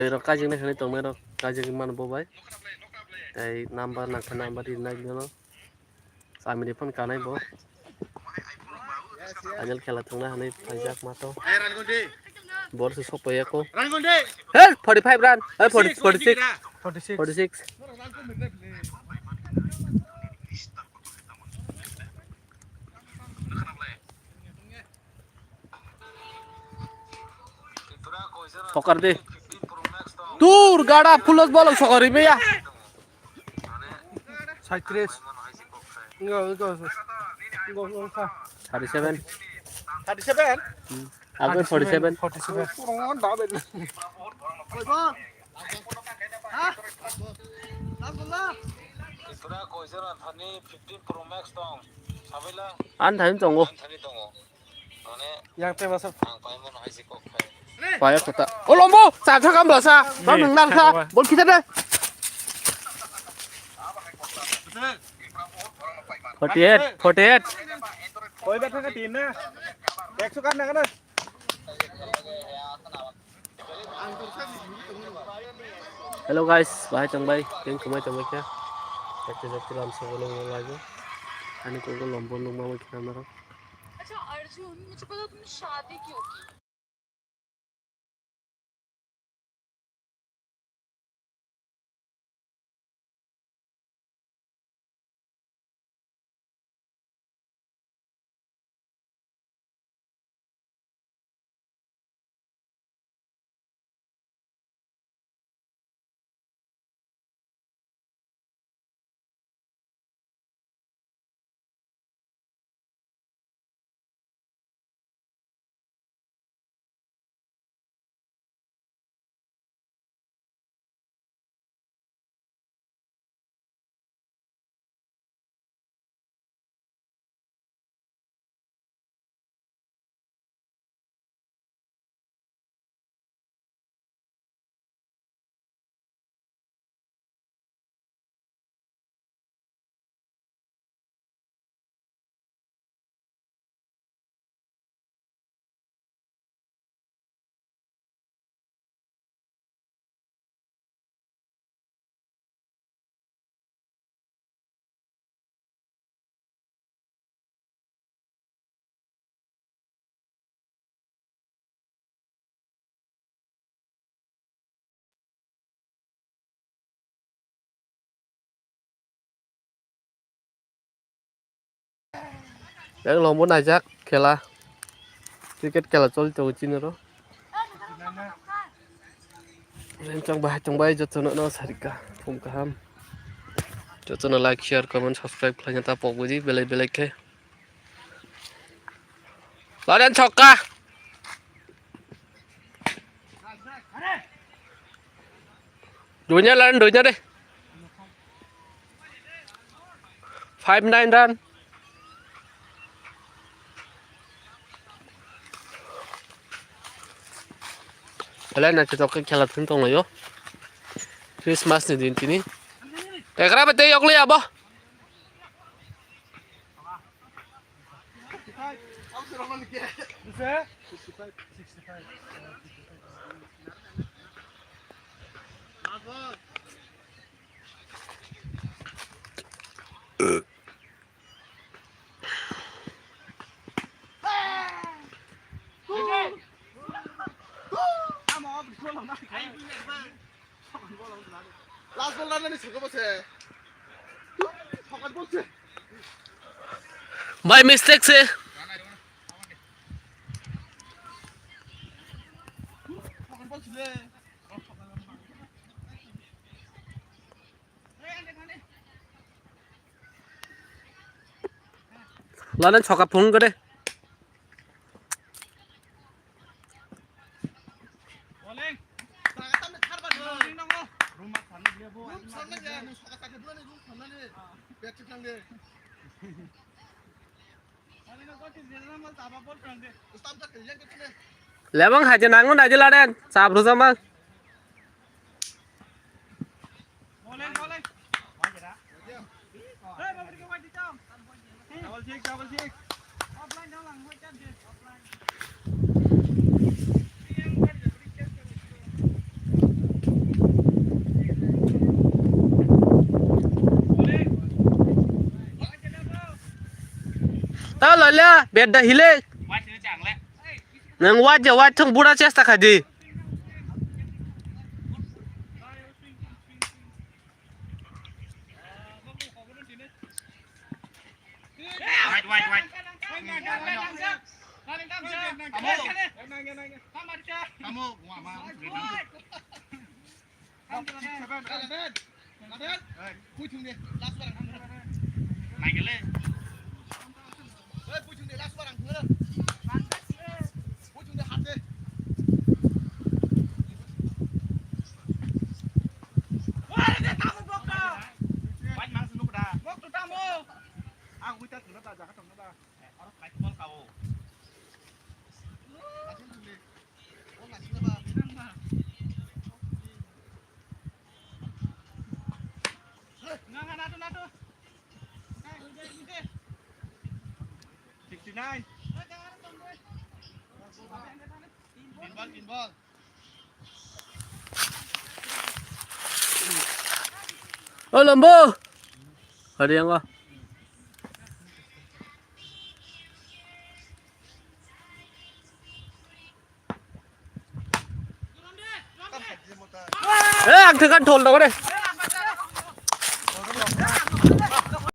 Kajing na tong mero kajing man bobai ai number na number di na gino sami di pon kanai bo ajal khela thungna hanai pajak mato bor se sopoya ko hey 45 run hey 46 46 पकड़ दे दूर गाड़ा फुलस बोलो सकरी में या 37 आगे 47 an thấy tông yang pe masuk payah kota oh lombo satu kam dosa bang nang sa bol kita deh 48 Koi bet ka tin na. Ek sukan na kana. Hello guys, bahai chong bay, tiếng kumai chong bay kya. Kita jadi dalam sebelum lagi. Ani ko lombo lombo में क्या मरो? अच्छा अर्जुन मुझे पता तुमने शादी क्यों की? Yang lombo najak khela cricket khela chol to chin ro chong bay jotono no sarika phum kaham jotono like share comment subscribe khlanya ta pokbuji belai belai ke ladan chokka dunya deh 59 run Kalian nanti toke khela thung tong yo Christmas ni din tini Tekra bete yok li abo Last ball na ni chhoko bose. Phakat bolche. My mistake se Phakat bolche. ladan chokka phung ko de Bowling. Tagatan me thar ba bowling na mo. Room ma thar le bo. Room thar le ja. Saka ka dlo ne room thar le. Bat chik lang de. Ani na ko ti jena mal taba bol kang de. Ustam ta kelyan ke tne. Lemang haja nangun aja ladan sabru sama Bowling bowling. Wajira. Hey babri ke wajib jam. Double check. Offline dah lang ho chan de. Offline. lolnya beda hile วัดเนื้อจังแล้ว nang wajah wajah budak cesta kadi วัด kamu gua mahพูดถึงดิลาสวรังทำเลยไหนกันเลยพูดถึงดิลาสวรังทำเลยพูดถึงดิหัดดิว้าเดี๋ยวตามมันบอกดาวัดมังสนุกดาบอกตัวตามโม่อ้าวคุยจะถึงน้ำตาจากข้าวต้มน้ำตาเอาไปบอลเขากินบอล oh lembu ada yang kah ang tekan thol đâu đấy